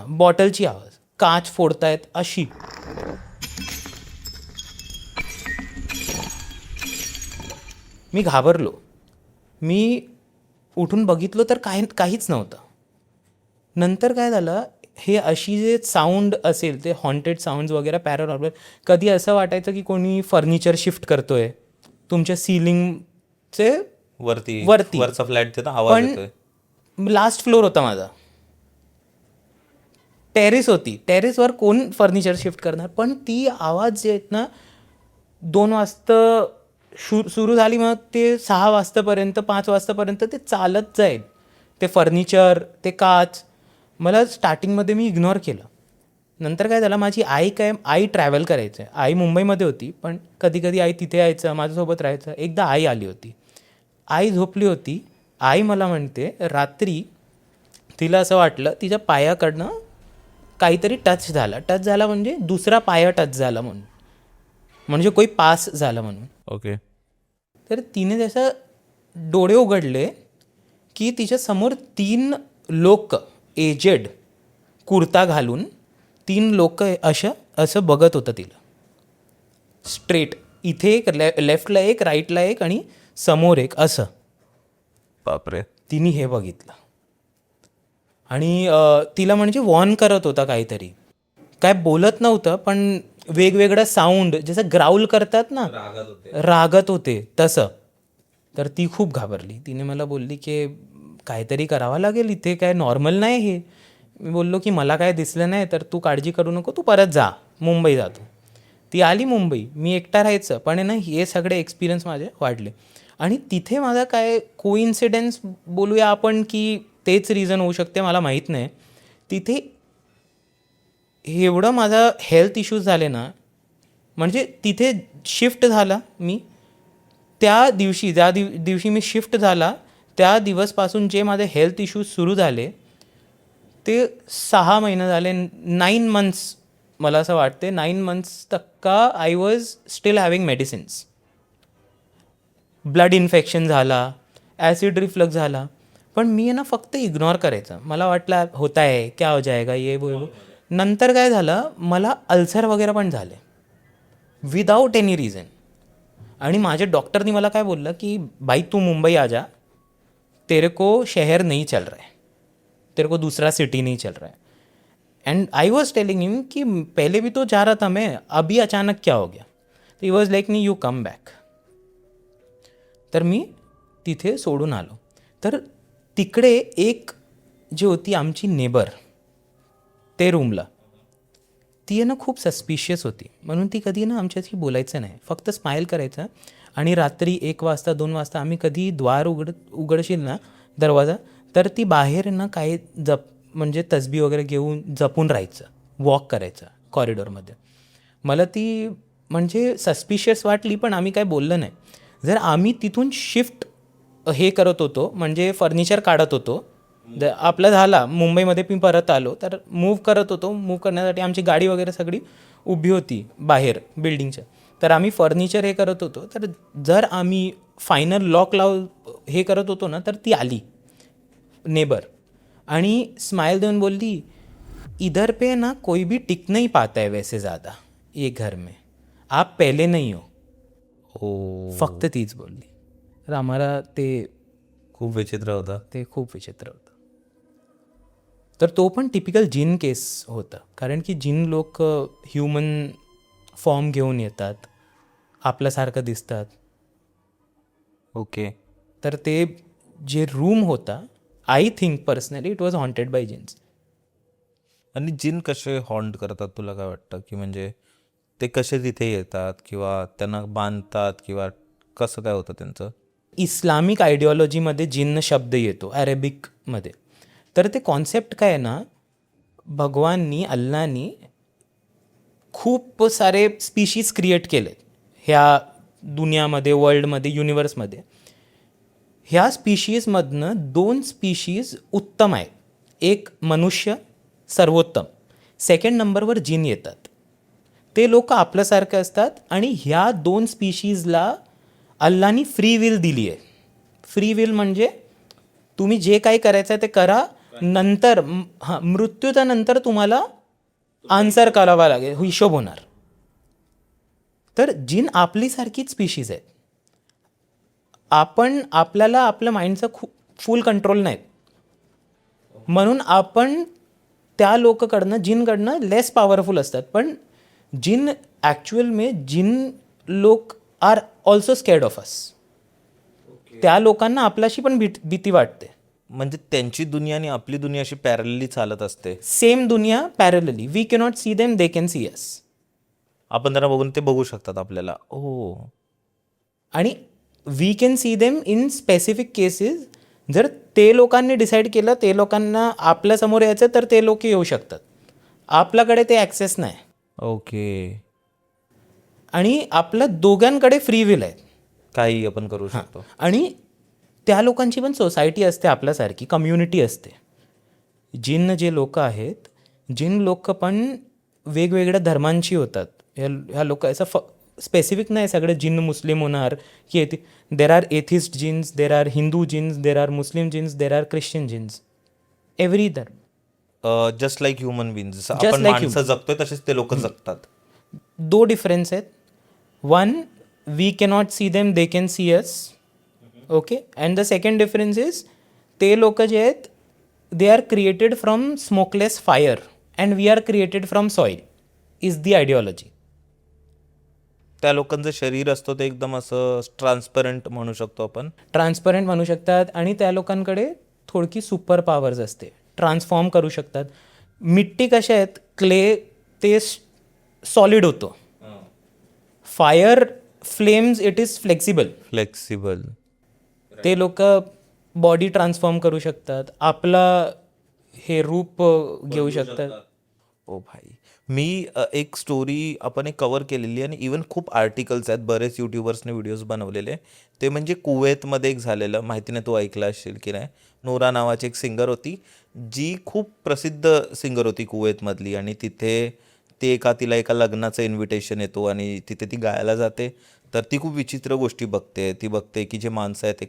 बॉटलची आवाज, काच फोडतायत अशी. मी घाबरलो. मी उठून बघितलं तर काहीच नव्हतं. नंतर काय झालं, हे अशी जे साऊंड असेल, ते हॉन्टेड साऊंड्स वगैरे, पॅरानॉर्मल, कधी असं वाटायचं की कोणी फर्निचर शिफ्ट करतोय तुमच्या सिलिंगचे वरती. वरचा फ्लॅट तिथं आवाज येतोय. लास्ट फ्लोर होता माझा, टेरेस होती, टेरेसवर कोण फर्निचर शिफ्ट करणार. पण ती आवाज जे आहेत ना, 2 वाजता सुरू झाली, मग ते 6 वाजतापर्यंत, 5 वाजतापर्यंत ते चालत जाईल, ते फर्निचर, ते काच. मला स्टार्टिंगमध्ये मी इग्नोर केलं. नंतर काय झालं, माझी आई ट्रॅव्हल करायचं, आई मुंबईमध्ये होती पण कधी कधी आई तिथे यायचं, माझ्यासोबत राहायचं. एकदा आई आली होती, आई झोपली होती. आई मला म्हणते, रात्री तिला असं वाटलं तिच्या पायाकडनं काहीतरी टच झाला म्हणजे दुसरा पाया टच झाला म्हणून, म्हणजे कोई पास झालं म्हणून. ओके. तर तिने जसं डोळे उघडले की तिच्यासमोर 3 लोक, एजेड, कुर्ता घालून 3 लोक असं बघत होतं तिला स्ट्रेट. इथे एक, लेफ्टला एक, राईटला एक आणि समोर एक, असं. बापरे. तिने हे बघितलं आणि तिला म्हणजे वॉर्न करत होता काहीतरी, काय बोलत नव्हतं पण वेगवेगळं साऊंड जसं ग्राउल करतात ना, रागत होते तसं. तर ती खूप घाबरली. तिने मला बोलली की काहीतरी करावं लागेल, इथे काय नॉर्मल नाही हे. मी बोललो की मला काय दिसलं नाही, तर तू काळजी करू नको, तू परत जा, मुंबई जातो. ती आली मुंबई, मी एकटा राहायचं. पण आहे ना, हे सगळे एक्सपिरियन्स माझे वाढले. आणि तिथे माझा काय कोइन्सिडेन्स बोलूया आपण की तेच रिझन होऊ शकते, मला माहीत नाही. तिथे एवढं माझा हेल्थ इश्यूज झाले ना, म्हणजे तिथे शिफ्ट झाला मी त्या दिवशी, ज्या दिवशी मी शिफ्ट झाला त्या दिवसपासून जे माझे हेल्थ इश्यूज सुरू झाले ते 6 महिने झाले, 9 मंथ्स. मला असं वाटते 9 मंथ्स तक्का I was steel having medicines. Blood infection झाला, ॲसिड रिफ्लक्स झाला, पण मी ना फक्त इग्नोर करायचं. मला वाटलं होता आहे, क्या हो जाएगा ये वो. नंतर काय झालं, मला अल्सर वगैरे पण झाले विदाऊट एनी रिझन. आणि माझ्या डॉक्टरनी मला काय बोललं की भाई तू मुंबई आ जा, तेरे को शहर नहीं चल रहा है, तेरे को दूसरा सिटी नहीं चल रहा है. एंड आई वॉज टेलिंग हिम कि पहले भी तो जा रहा था मैं, अभी अचानक क्या हो गया. ही वॉज लाईक नी यू कम बॅक. तर मी तिथे सोडून आलो. तर तिकडे एक जी होती आमची नेबर ते रूमला, ती आहे ना खूप सस्पिशियस होती. म्हणून ती कधी ना आमच्याशी बोलायचं नाही, फक्त स्माईल करायचं. आणि रात्री 1 वाजता 2 वाजता आम्ही कधी द्वार उघडशील ना, दरवाजा, तर ती बाहेर ना काही म्हणजे तसबी वगैरे घेऊन जपून राहायचं, वॉक करायचं कॉरिडॉरमध्ये. मला ती म्हणजे सस्पिशियस वाटली, पण आम्ही काय बोललं नाही. जर आम्ही तिथून शिफ्ट हे करत होतो, म्हणजे फर्निचर काढत होतो, आपलं झाला मुंबईमध्ये मी परत आलो, तर मूव्ह करत होतो. मूव्ह करण्यासाठी आमची गाडी वगैरे सगळी उभी होती बाहेर बिल्डिंगच्या. तर आम्ही फर्निचर हे करत होतो. तर जर आम्ही फायनल लॉक हे करत होतो ना, तर ती आली नेबर आणि स्माइल देऊन बोलली, इधर पे ना कोई भी टिक नहीं पाता है वैसे ज़्यादा ये घर में, आप पहले नहीं हो. हो. फक्त तीच बोलली. तर आम्हाला खूप विचित्र होता. ते खूप विचित्र होतं. तर तो पण टिपिकल जिन केस होता, कारण की जिन लोक ह्युमन फॉर्म घेऊन येतात, आपल्यासारखं दिसतात. ओके. तर ते जे रूम होता, I think personally it was haunted by jinns. आणि जिन कसे हॉन्ट करतात तुला काय वाटतं, की म्हणजे ते कसे तिथे येतात किंवा त्यांना बांधतात किंवा कसं काय होतं त्यांचं? इस्लामिक आयडिओलॉजीमध्ये जिन्न शब्द येतो अरेबिकमध्ये. तर ते कॉन्सेप्ट काय आहे ना, भगवाननी अल्लानी खूप सारे स्पीशीज क्रिएट केले ह्या दुनियामध्ये, वर्ल्डमध्ये, युनिवर्समध्ये. ह्या स्पीशीजमधनं 2 स्पीशीज उत्तम आहेत. एक मनुष्य सर्वोत्तम, सेकंड नंबरवर जिन येतात. ते लोक आपल्यासारखे असतात आणि ह्या 2 स्पीशीजला अल्लानी फ्री विल दिली आहे. फ्री विल म्हणजे तुम्ही जे काही करायचं आहे ते करा, नंतर मृत्यूच्या नंतर तुम्हाला आन्सर करावा लागेल, हिशोब होणार. तर जिन आपलीसारखीच स्पीशीज आहेत. आपल्याला आपल्या माइंडचा खूप फुल कंट्रोल नाही, म्हणून आपण त्या लोककडनं, जिनकडनं लेस पॉवरफुल असतात. पण जिन ॲक्च्युअल में जिन लोक are also scared of us. त्या लोकांना आपल्याशी पण भीती वाटते. म्हणजे त्यांची दुनिया आणि आपली दुनिया अशी पॅरलली चालत असते. सेम दुनिया parallelly. We cannot see them, they can see us. आपण त्यांना बघून ते बघू शकतात आपल्याला. हो. आणि we can see them in specific cases. जर ते लोकांनी डिसाईड केलं ते लोकांना आपल्यासमोर यायचं, तर ते लोक येऊ शकतात. आपल्याकडे ते ॲक्सेस नाही. ओके. आणि आपल्या दोघांकडे फ्री विल आहे, काही आपण करू शकतो. आणि त्या लोकांची पण सोसायटी असते, आपल्यासारखी कम्युनिटी असते. जिन जे लोक आहेत, जिन लोक पण वेगवेगळ्या धर्मांची होतात. ह्या लोक असं स्पेसिफिक नाही सगळे जिन मुस्लिम होणार की there are atheist jinns, there are Hindu jinns, there are Muslim jinns, there are Christian jinns. Every धर्म. Just like human being. जसं Just आपण like माणसं जगतोय तसेच ते लोक जगतात. 2 डिफरन्स आहेत. 1, we cannot see them, they can see us. Okay. And the second difference is ते लोक जे आहेत they are created from smokeless fire and we are created from soil is the ideology. त्या लोकांचं शरीर असतं ते एकदम असं ट्रान्सपरंट म्हणू शकतो आपण. ट्रान्सपरंट म्हणू शकतात आणि त्या लोकांकडे थोडकी सुपर पॉवर्स असते, ट्रान्सफॉर्म करू शकतात. मिट्टी कशा आहेत, क्ले ते सॉलिड होतो, fire flames it is flexible. ते लोक बॉडी ट्रान्सफॉर्म करू शकतात, आपला हे रूप घेऊ शकतात. ओ भाई, मी एक स्टोरी आपण एक कवर केलेली आणि इवन खूप आर्टिकल्स आहेत, बरेच यूट्यूबर्सने व्हिडिओज बनवलेले. ते म्हणजे कुवेतमध्ये एक झालेलं, माहिती नाही तू ऐकलं असेल की नाही. नोरा नावाची एक सिंगर होती जी खूप प्रसिद्ध सिंगर होती कुवेतमधली, आणि तिथे तिला एका लग्नाचं इन्व्हिटेशन येतो आणि तिथे ती गायला जाते. तर ती खूप विचित्र गोष्टी बघते. ती बघते की जे माणसं आहेत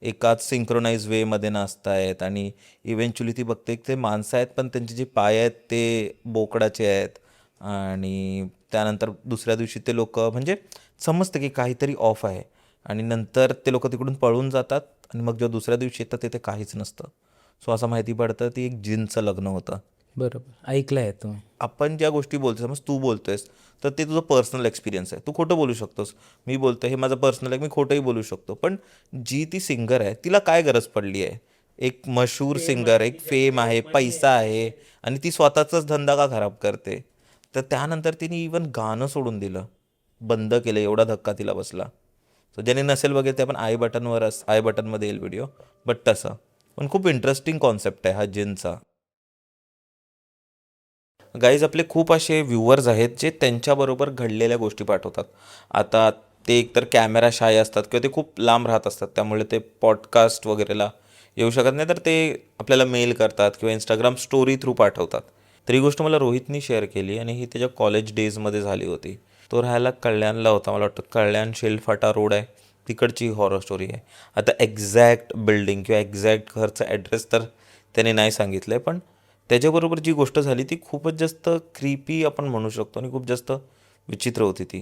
एकाच सिंक्रोनाइज वेमध्ये नाचत आहेत, आणि इव्हेंच्युअली ती बघते की ते माणसं आहेत पण त्यांचे जे पाय आहेत ते बोकडाचे आहेत. आणि त्यानंतर दुसऱ्या दिवशी ते लोक म्हणजे समजतं की काहीतरी ऑफ आहे, आणि नंतर ते लोक तिकडून पळून जातात, आणि मग जेव्हा दुसऱ्या दिवशी येतात तिथे काहीच नसतं. सो असं माहिती पडतं ती एक जिनचं लग्न होतं. बरोबर, ऐकलं आहे तुम्ही. आपण ज्या गोष्टी बोलतो, समज तू बोलतोयस तर ते तुझं पर्सनल एक्सपिरियन्स आहे, तू खोटं बोलू शकतोस. मी बोलतो हे माझं पर्सनल आहे, मी खोटंही बोलू शकतो. पण जी ती सिंगर आहे तिला काय गरज पडली आहे? एक मशहूर सिंगर, एक फेम आहे, पैसा आहे, आणि ती स्वतःचाच धंदा का खराब करते? तर त्यानंतर तिने इवन गाणं सोडून दिलं, बंद केलं. एवढा धक्का तिला बसला. सो ज्याने नसेल बघेल ते आपण आय बटनमध्ये येईल व्हिडिओ. बट तसं पण खूप इंटरेस्टिंग कॉन्सेप्ट आहे हा जिनचा. गाईज, आपले खूप असे व्ह्युअर्स आहेत जे त्यांच्याबरोबर घडलेल्या गोष्टी पाठवतात. आता ते एकतर कॅमेरा शाय असतात किंवा ते खूप लांब राहत असतात, त्यामुळे ते पॉडकास्ट वगैरेला येऊ शकत नाही. तर ते आपल्याला मेल करतात किंवा इंस्टाग्राम स्टोरी थ्रू पाठवतात. तर ही गोष्ट मला रोहितनी शेअर केली, आणि ही त्याच्या कॉलेज डेजमध्ये झाली होती. तो राहायला कल्याणला होता, मला वाटतं कल्याण शेलफाटा रोड आहे तिकडची हॉरर स्टोरी आहे. आता एक्झॅक्ट बिल्डिंग किंवा एक्झॅक्ट घरचा ॲड्रेस तर त्याने नाही सांगितलं आहे, पण त्याच्याबरोबर जी गोष्ट झाली ती खूपच जास्त क्रीपी आपण म्हणू शकतो, आणि खूप जास्त विचित्र होती ती.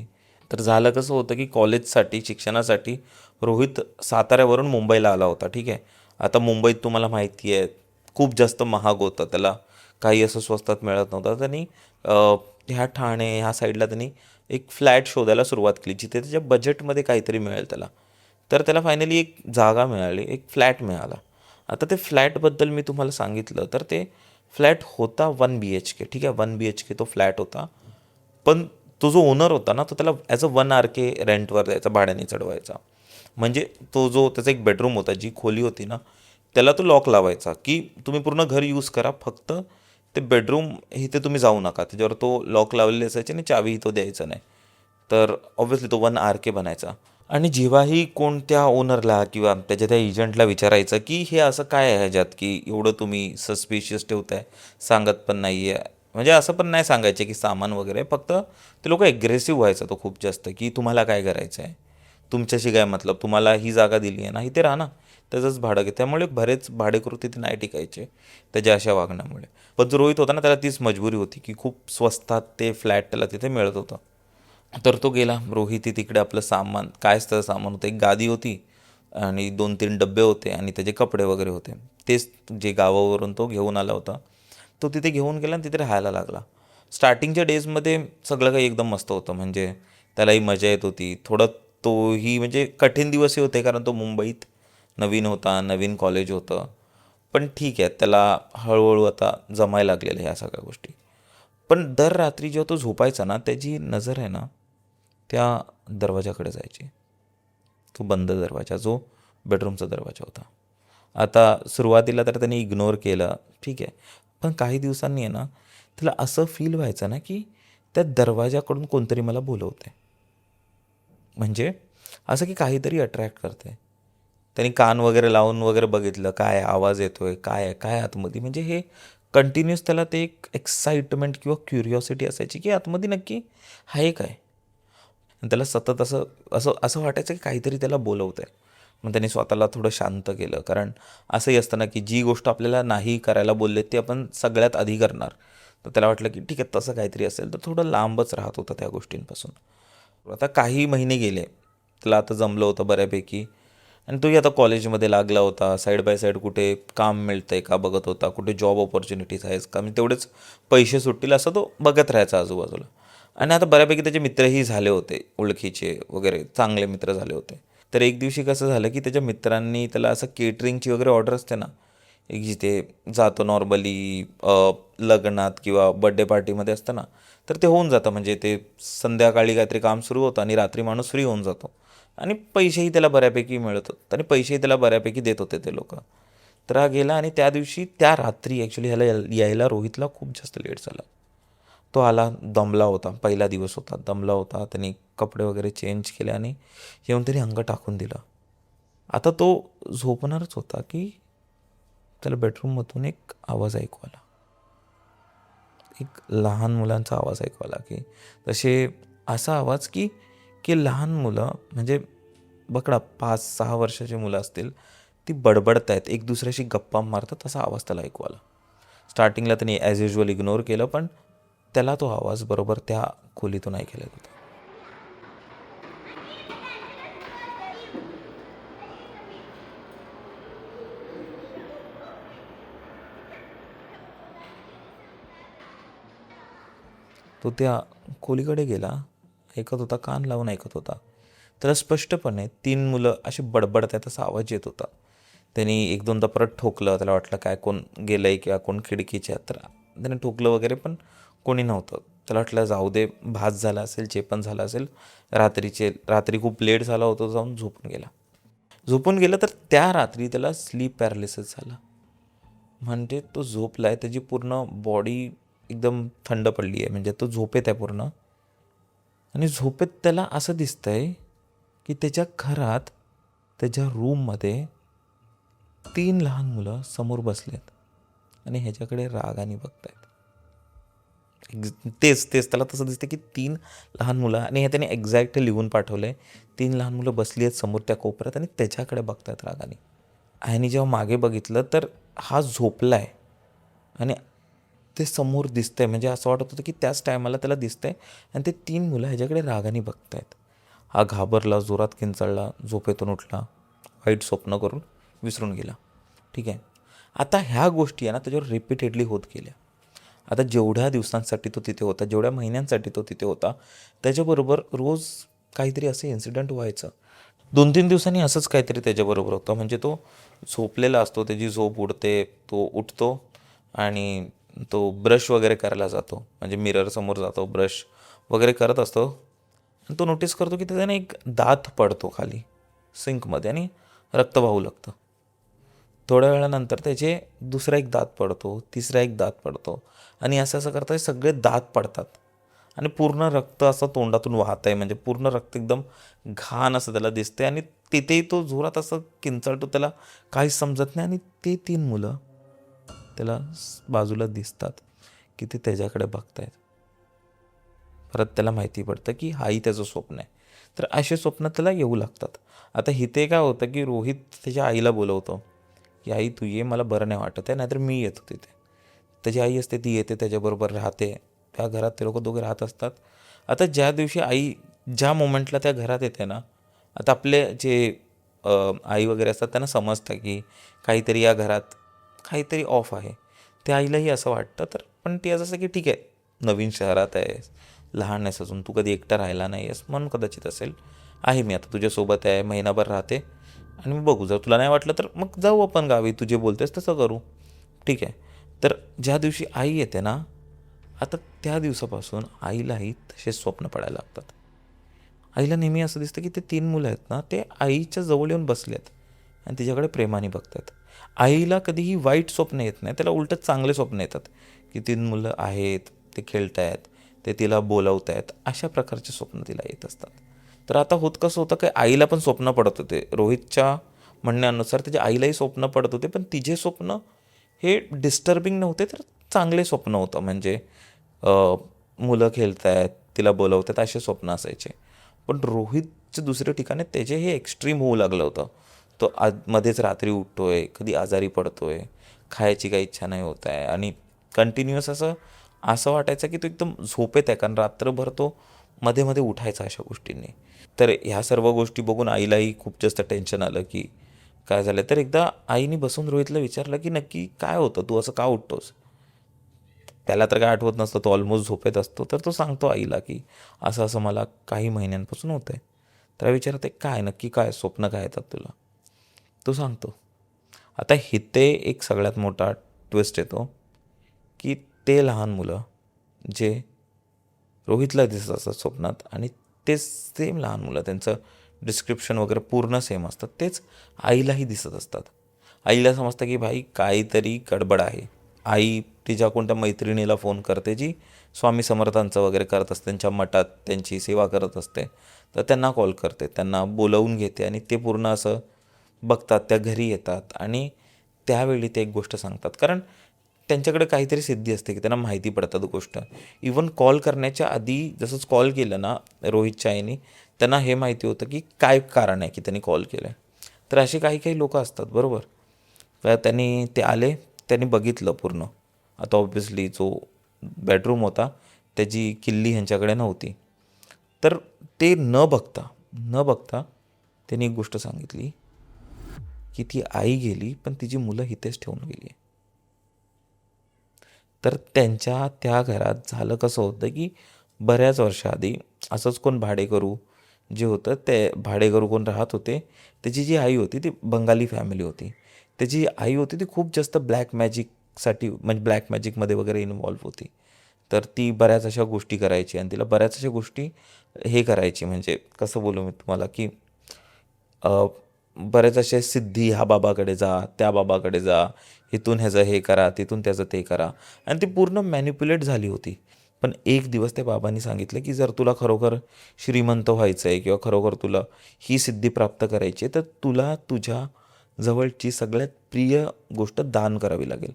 तर झालं कसं होतं की कॉलेजसाठी, शिक्षणासाठी रोहित साताऱ्यावरून मुंबईला आला होता. ठीक आहे. आता मुंबईत तुम्हाला माहिती आहे खूप जास्त महाग होतं, त्याला काही असं स्वस्तात मिळत नव्हतं. त्यांनी ह्या ठाणे ह्या साईडला त्यांनी एक फ्लॅट शोधायला सुरुवात केली जिथे त्याच्या बजेटमध्ये काहीतरी मिळेल त्याला. तर त्याला फायनली एक जागा मिळाली, एक फ्लॅट मिळाला. आता ते फ्लॅटबद्दल मी तुम्हाला सांगितलं तर ते फ्लॅट होता 1 BHK. ठीक आहे, 1 BHK तो फ्लॅट होता. पण तो जो ओनर होता ना, तो त्याला ॲज अ 1 RK रेंटवर द्यायचा, भाड्याने चढवायचा. म्हणजे तो जो त्याचा एक बेडरूम होता, जी खोली होती ना, त्याला तो लॉक लावायचा की तुम्ही पूर्ण घर यूज करा, फक्त ते बेडरूम इथे तुम्ही जाऊ नका. त्याच्यावर तो लॉक लावलेले असायचे आणि चावीही तो द्यायचा नाही. तर ऑब्व्हियसली तो 1 RK बनायचा. आणि जेव्हाही कोणत्या ओनरला किंवा त्याच्या त्या एजंटला विचारायचं की हे असं काय आहे ह्याच्यात की एवढं तुम्ही सस्पिशियस ठेवताय, सांगत पण नाही आहे, म्हणजे असं पण नाही सांगायचे की सामान वगैरे, फक्त ते लोक ॲग्रेसिव्ह व्हायचं तो खूप जास्त की तुम्हाला काय करायचं आहे, तुमच्याशी काय मतलब, तुम्हाला ही जागा दिली आहे ना, इथे राहा ना, त्याचंच भाडं घे. त्यामुळे बरेच भाडेकरू तिथे नाही टिकायचे त्याच्या अशा वागण्यामुळे. पण जो रोहित होता ना, त्याला तीच मजबुरी होती की खूप स्वस्तात ते फ्लॅट त्याला तिथे मिळत होतं. तर तो गेला. रोहित तिकडे आपलं सामान, काय असतं सामान होतं, एक गादी होती आणि 2-3 डबे होते आणि त्याचे कपडे वगैरे होते. तेच जे गावावरून तो घेऊन आला होता, तो तिथे घेऊन गेला आणि तिथे राहायला लागला. स्टार्टिंगच्या डेजमध्ये सगळं काही एकदम मस्त होतं, म्हणजे त्यालाही मजा येत होती. थोडं तोही म्हणजे कठीण दिवसही होते, कारण तो मुंबईत नवीन होता, नवीन कॉलेज होतं. पण ठीक आहे, त्याला हळूहळू आता जमायला लागलेल्या ह्या सगळ्या गोष्टी. पण दर रात्री जेव्हा तो झोपायचा ना, त्याची नजर आहे ना त्या दरवाजाकडे जायची. तो बंद दरवाजा, जो बेडरूमचा दरवाजा होता. आता सुरुवातीला तर त्याने इग्नोर केलं, ठीक आहे. पण काही दिवसांनी आहे ना, त्याला असं फील व्हायचं ना की त्या दरवाजाकडून कोणतरी मला बोलवतं आहे, म्हणजे असं की काहीतरी अट्रॅक्ट करतं आहे. त्यांनी कान वगैरे लावून वगैरे बघितलं, काय आवाज येतो आहे, काय आहे, काय आतमध्ये, म्हणजे हे कंटिन्युअस त्याला ते एक एक्साइटमेंट किंवा क्युरिओसिटी असायची की आतमध्ये नक्की आहे काय. आणि त्याला सतत असं असं असं वाटायचं की काहीतरी त्याला बोलवतं आहे. मग त्याने स्वतःला थोडं शांत केलं, कारण असंही असतं ना की जी गोष्ट आपल्याला नाही करायला बोलले ती आपण सगळ्यात आधी करणार. तर त्याला वाटलं की ठीक आहे, तसं काहीतरी असेल, तर थोडं लांबच राहत होतं त्या गोष्टींपासून. आता काही महिने गेले, त्याला आता जमलं होतं बऱ्यापैकी, आणि तोही आता कॉलेजमध्ये लागला होता, साईड बाय साईड कुठे काम मिळतंय का बघत होता, कुठे जॉब ऑपॉर्च्युनिटीज आहेत का, मी तेवढेच पैसे सुटतील असं तो बघत राहायचा आजूबाजूला. आणि आता बऱ्यापैकी त्याचे मित्रही झाले होते, ओळखीचे वगैरे चांगले मित्र झाले होते. तर एक दिवशी कसं झालं की त्याच्या मित्रांनी त्याला असं केटरिंगची वगैरे ऑर्डर असते ना, एक जिथे जातो नॉर्मली लग्नात किंवा बड्डे पार्टीमध्ये असतं ना, तर ते होऊन जातं. म्हणजे ते संध्याकाळी काहीतरी काम सुरू होतं आणि रात्री माणूस फ्री होऊन जातो आणि पैसेही त्याला बऱ्यापैकी मिळत होते आणि पैसेही त्याला बऱ्यापैकी देत होते ते लोक. तर हा गेला आणि त्या दिवशी त्या रात्री ॲक्च्युली ह्याला यायला रोहितला खूप जास्त लेट झाला. तो आला, दमला होता, पहिला दिवस होता, दमला होता. त्याने कपडे वगैरे चेंज केले आणि येऊन त्याने अंग टाकून दिलं. आता तो झोपणारच होता की त्याला बेडरूममधून एक आवाज ऐकू आला, एक लहान मुलांचा आवाज ऐकू आला. की तसे असा आवाज की की लहान मुलं म्हणजे बघा 5-6 वर्षाची मुलं असतील, ती बडबडत आहेत, एक दुसऱ्याशी गप्पा मारतात, असा आवाज त्याला ऐकू आला. स्टार्टिंगला त्यांनी ॲज युजल इग्नोर केलं, पण त्याला तो आवाज बरोबर त्या खोलीतून ऐकायला येत होता. तो त्या खोलीकडे गेला, ऐकत होता, कान लावून ऐकत होता. त्याला स्पष्टपणे 3 मुलं अशी बडबडत आहेत असा आवाज येत होता. त्यांनी 1-2दा परत ठोकलं, त्याला वाटलं काय कोण गेलं आहे किंवा कोण खिडकीच्या, तर त्याने ठोकलं वगैरे पण कोणी नव्हतं. त्याला वाटलं जाऊ दे, भास झाला असेल, जे पण झालं असेल, रात्री खूप लेट झाला होता, जाऊन झोपून गेला. तर त्या रात्री त्याला स्लीप पॅरालिसिस झाला. म्हणजे तो झोपलाय, त्याची पूर्ण बॉडी एकदम थंड पडली आहे, म्हणजे तो झोपेत आहे पूर्ण. आणि झोपेत त्याला असं दिसतंय की त्याच्या घरात, त्याच्या रूममध्ये 3 लहान मुलं समोर बसलेत आणि ह्याच्याकडे रागाने बघतायत. तेच त्याला तसं दिसतं की 3 लहान मुलं, आणि हे त्याने एक्झॅक्ट लिहून पाठवलंय. 3 लहान मुलं बसली आहेत समोर त्या कोपऱ्यात आणि त्याच्याकडे बघतायत रागाने. आणि जेव्हा मागे बघितलं तर हा झोपलाय आणि ते समोर दिसतंय. म्हणजे असं वाटत होतं की त्याच टायमाला त्याला दिसतंय आणि ते 3 मुलं ह्याच्याकडे रागाने बघतायत. हा घाबरला, जोरात किंचाळला, झोपेतून उठला, वाईट स्वप्न करून विसरून गेला. ठीक आहे. आता ह्या गोष्टी आहे ना त्याच्यावर रिपीटेडली होत गेल्या. आता जेवढ्या दिवसांसाठी तो तिथे होता, जेवढ्या महिन्यांसाठी तो तिथे होता, त्याच्याबरोबर रोज काहीतरी असं इन्सिडेंट व्हायचं. 2-3 दिवसांनी असंच काहीतरी त्याच्याबरोबर होतं. म्हणजे तो झोपलेला असतो, त्याची झोप उडते, तो उठतो आणि तो ब्रश वगैरे करायला जातो. म्हणजे मिररसमोर जातो, ब्रश वगैरे करत असतो आणि तो नोटीस करतो की त्याच्याने एक दात पडतो खाली सिंकमध्ये आणि रक्त वाहू लागतं. थोड्या वेळानंतर त्याचे दुसरा एक दात पडतो, तिसरा एक दात पडतो आणि असं करता सगळे दात पडतात आणि पूर्ण रक्त असं तोंडातून वाहत आहे. म्हणजे पूर्ण रक्त एकदम घाण असं त्याला दिसते आणि तिथेही तो जोरात असं किंचाळतो, त्याला काहीच समजत नाही. आणि ते 3 मुलं त्याला बाजूला दिसतात की ते त्याच्याकडे बघतायत. परत त्याला माहिती पडतं की हाही त्याचं स्वप्न आहे. तर असे स्वप्न त्याला येऊ लागतात. आता इथे काय होतं की रोहित त्याच्या आईला बोलवतो की आई तू ये, मला बरं नाही वाटत आहे, नाहीतर मी येतो तिथे. त्याची आई असते, ती येते, त्याच्याबरोबर राहते. त्या घरात ते लोक दोघे राहत असतात. आता ज्या दिवशी आई ज्या मोमेंटला त्या घरात येते ना, आता आपले जे आई वगैरे असतात त्यांना समजतं की काहीतरी या घरात काहीतरी ऑफ आहे. त्या आईलाही असं वाटतं. तर पण ती असं की ठीक आहे, नवीन शहरात आहेस, लहान आहेस अजून, तू कधी एकटा राहिला नाही आहेस म्हणून कदाचित असेल, आहे मी आता तुझ्यासोबत आहे, महिनाभर राहते आणि मग बघू, जर तुला नाही वाटलं तर मग जाऊ आपण गावी, तू जे बोलतेस तसं करू, ठीक आहे. तर ज्या दिवशी आई येते ना, आता त्या दिवसापासून आईलाही तसेच स्वप्न पडायला लागतात. आईला नेहमी असं दिसतं की ते 3 मुलं आहेत ना, ते आईच्या जवळ येऊन बसले आहेत आणि तिच्याकडे प्रेमाने बघतात. आईला कधीही वाईट स्वप्न येत नाही, त्याला उलटं चांगले स्वप्न येतात की 3 मुलं आहेत, ते खेळत आहेत, ते तिला बोलवत आहेत, अशा प्रकारचे स्वप्न तिला येत असतात. तर आता कसं होतं की आईला पण स्वप्न पडत होते. रोहितच्या म्हणण्यानुसार त्याच्या आईलाही स्वप्न पडत होते, पण तिचे स्वप्न हे डिस्टर्बिंग नव्हते, तर चांगले स्वप्न होतं. म्हणजे मुलं खेळत आहेत, तिला बोलवत आहेत, असे स्वप्न असायचे. पण रोहितच्या दुसऱ्या ठिकाणी त्याचे हे एक्स्ट्रीम होऊ लागलं होतं. तो मध्येच रात्री उठतोय, कधी आजारी पडतोय, खायची काही इच्छा नाही होत आहे आणि कंटिन्युअस असं वाटायचं की तो एकदम झोपेत आहे, कारण रात्रभर तो मध्ये मध्ये उठायचा अशा गोष्टींनी. तर ह्या सर्व गोष्टी बघून आईलाही खूप जास्त टेन्शन आलं की काय झालं. तर एकदा आईने बसून रोहितला विचारलं की नक्की काय होतं, तू असं का उठतोस. त्याला तर काय आठवत नसतं, तो ऑलमोस्ट झोपेत असतो. तर तो सांगतो आईला की असं असं मला काही महिन्यांपासून होतं आहे. त्याला विचारत आहे काय नक्की काय स्वप्न काय येतात तुला. तो सांगतो. आता इथे एक सगळ्यात मोठा ट्विस्ट येतो की ते लहान मुलं जे रोहितला दिसत असतात स्वप्नात आणि तेच सेम लहान मुलं, त्यांचं डिस्क्रिप्शन वगैरे पूर्ण सेम असतात, तेच आईलाही दिसत असतात. आईला समजतं की भाई काहीतरी गडबड आहे. आई तिच्या कोणत्या मैत्रिणीला फोन करते जी स्वामी समर्थांचं वगैरे करत असते, त्यांच्या मठात त्यांची सेवा करत असते. तर त्यांना कॉल करते, त्यांना बोलवून घेते आणि ते पूर्ण असं बघतात, त्या घरी येतात आणि त्यावेळी ते एक गोष्ट सांगतात. कारण त्यांच्याकडे काहीतरी सिद्धी असते की त्यांना माहिती पडतात गोष्ट. इवन कॉल करण्याच्या आधी जसंच कॉल केलं ना रोहितच्या आईने, त्यांना हे माहिती होतं की काय कारण आहे की त्यांनी कॉल केलं आहे. तर असे काही काही लोक असतात बरोबर. तर ते आले, त्यांनी बघितलं पूर्ण. आता ऑब्व्हियसली जो बेडरूम होता त्याची किल्ली ह्यांच्याकडे नव्हती. तर ते न बघता त्यांनी एक गोष्ट सांगितली की ती आई गेली पण तिची मुलं इथेच ठेवून गेली. तर त्यांच्या त्या घरात झालं कसं होतं की बऱ्याच वर्षाआधी असंच कोण भाडेकरू जे होतं, ते भाडेकरू कोण राहत होते, त्याची जी आई होती ती बंगाली फॅमिली होती. त्याची आई होती ती खूप जास्त ब्लॅक मॅजिकसाठी, म्हणजे ब्लॅक मॅजिकमध्ये वगैरे इन्व्हॉल्व्ह होती. तर ती बऱ्याच अशा गोष्टी करायची आणि तिला बऱ्याच अशा गोष्टी हे करायची, म्हणजे कसं बोलू मी तुम्हाला की बरेच असे सिद्धी, ह्या बाबाकडे जा, त्या बाबाकडे जा, इथून ह्याचं हे करा, तिथून त्याचं ते करा, आणि ती पूर्ण मॅनिप्युलेट झाली होती. पण एक दिवस त्या बाबांनी सांगितलं की जर तुला खरोखर श्रीमंत व्हायचं आहे किंवा खरोखर तुला ही सिद्धी प्राप्त करायची आहे तर तुला तुझ्या जवळची सगळ्यात प्रिय गोष्ट दान करावी लागेल.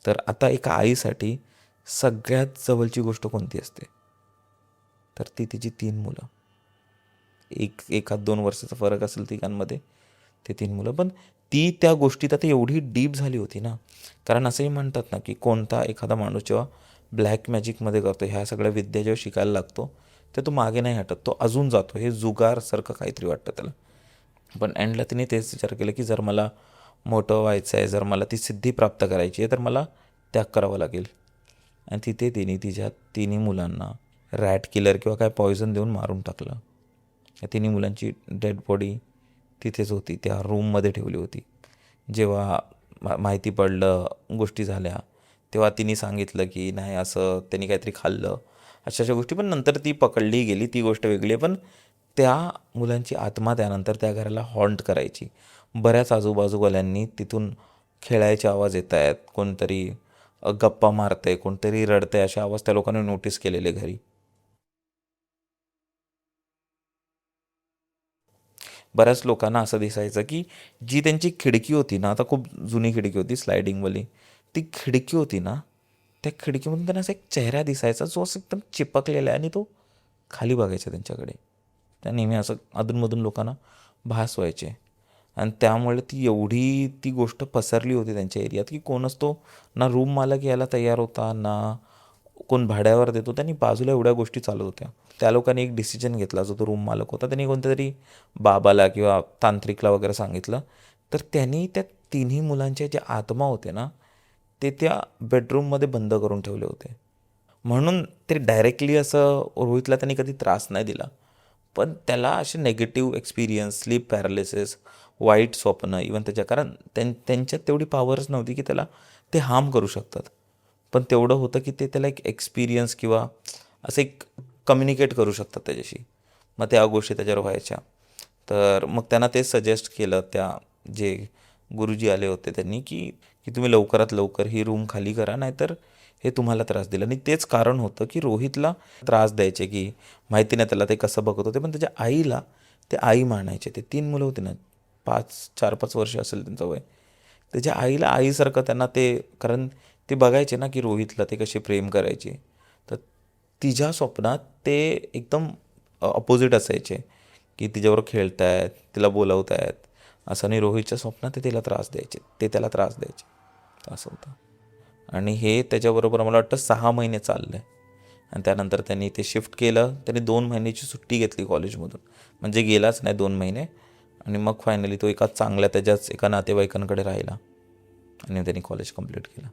तर आता एका आईसाठी सगळ्यात जवळची गोष्ट कोणती असते, तर ती तिची 3 मुलं. एखाद 2 वर्षाचा फरक असेल तिघांमध्ये, ते 3 मुलं. पण ती त्या गोष्टीत आता एवढी डीप झाली होती ना, कारण असंही म्हणतात ना की कोणता एखादा माणूस जेव्हा ब्लॅक मॅजिकमध्ये करतो, ह्या सगळ्या विद्या जेव्हा शिकायला लागतो, तर तो मागे नाही हटत, तो अजून जातो. हे जुगारसारखं काहीतरी वाटतं त्याला. पण एंडला तिने तेच विचार केलं की जर मला मोठं व्हायचं आहे, जर मला ती सिद्धी प्राप्त करायची आहे, तर मला त्याग करावा लागेल. आणि तिने तिच्या 3 मुलांना रॅट किलर किंवा काय पॉयझन देऊन मारून टाकलं. या 3 मुलांची डेड बॉडी तिथेच होती, त्या रूममध्ये ठेवली होती. जेव्हा माहिती पडलं, गोष्टी झाल्या, तेव्हा तिने सांगितलं की नाही असं त्यांनी काहीतरी खाल्लं, अशा गोष्टी. पण नंतर ती पकडली गेली, ती गोष्ट वेगळी आहे. पण त्या मुलांची आत्मा त्यानंतर त्या घराला हॉन्ट करायची. बऱ्याच आजूबाजूवाल्यांनी तिथून खेळायचे आवाज येत आहेत, कोणतरी गप्पा मारतंय, कोणतरी रडतंय, असे आवाज त्या लोकांनी नोटीस केलेले घरी. बऱ्याच लोकांना असं दिसायचं की जी त्यांची खिडकी होती ना, आता खूप जुनी खिडकी होती स्लायडिंगवाली, ती खिडकी होती ना, त्या खिडकीमधून त्यांना असा एक चेहरा दिसायचा जो असं एकदम चिपकलेला आहे आणि तो खाली बघायचा त्यांच्याकडे. त्या नेहमी असं अधूनमधून लोकांना भास व्हायचे. आणि त्यामुळे ती गोष्ट पसरली होती त्यांच्या एरियात की कोणच तो ना रूम मालक यायला तयार होता, ना कोण भाड्यावर देतो. त्यांनी बाजूला एवढ्या गोष्टी चालू होत्या. त्या लोकांनी एक डिसिजन घेतला, जो तो रूम मालक होता, त्यांनी कोणत्या तरी बाबाला किंवा तांत्रिकला वगैरे सांगितलं. तर त्यांनी त्या 3ही मुलांचे जे आत्मा होते ना, ते त्या बेडरूममध्ये बंद करून ठेवले होते. म्हणून ते डायरेक्टली असं रोहितला त्यांनी कधी त्रास नाही दिला. पण त्याला असे नेगेटिव्ह एक्सपिरियन्स, स्लीप पॅरालिसिस, वाईट स्वप्न, इवन कारण त्यांच्यात तेवढी पॉवरच नव्हती की त्याला ते हार्म करू शकतात. पण तेवढं होतं की ते त्याला एक एक्सपिरियन्स किंवा असं एक कम्युनिकेट करू शकतात त्याच्याशी. मग त्या गोष्टी त्याच्यावर व्हायच्या. तर मग त्यांना ते सजेस्ट केलं, त्या जे गुरुजी आले होते त्यांनी, की की तुम्ही लवकरात लवकर ही रूम खाली करा, नाहीतर हे तुम्हाला त्रास दिला. आणि तेच कारण होतं की रोहितला त्रास द्यायचे, की माहिती नाही त्याला ते कसं बघत होते, पण त्याच्या आईला ते आई मानायचे. ते 3 मुलं होती ना, 4-5 वर्ष असेल त्यांचं वय. त्याच्या आईला आईसारखं त्यांना ते, कारण ते बघायचे ना की रोहितला ते कसे प्रेम करायचे. तर तिच्या स्वप्नात ते एकदम अपोजिट असायचे, की तिच्याबरोबर खेळतायत, तिला बोलवतायत असं. आणि रोहितच्या स्वप्नात ते त्याला त्रास द्यायचे, असं होतं. आणि हे त्याच्याबरोबर मला वाटतं 6 महिने चाललं आहे. आणि त्यानंतर त्यांनी ते शिफ्ट केलं. त्यांनी 2 महिन्याची सुट्टी घेतली कॉलेजमधून, म्हणजे गेलाच नाही 2 महिने. आणि मग फायनली तो एका चांगल्या त्याच्याच एका नातेवाईकांकडे राहिला आणि त्यांनी कॉलेज कंप्लीट केलं.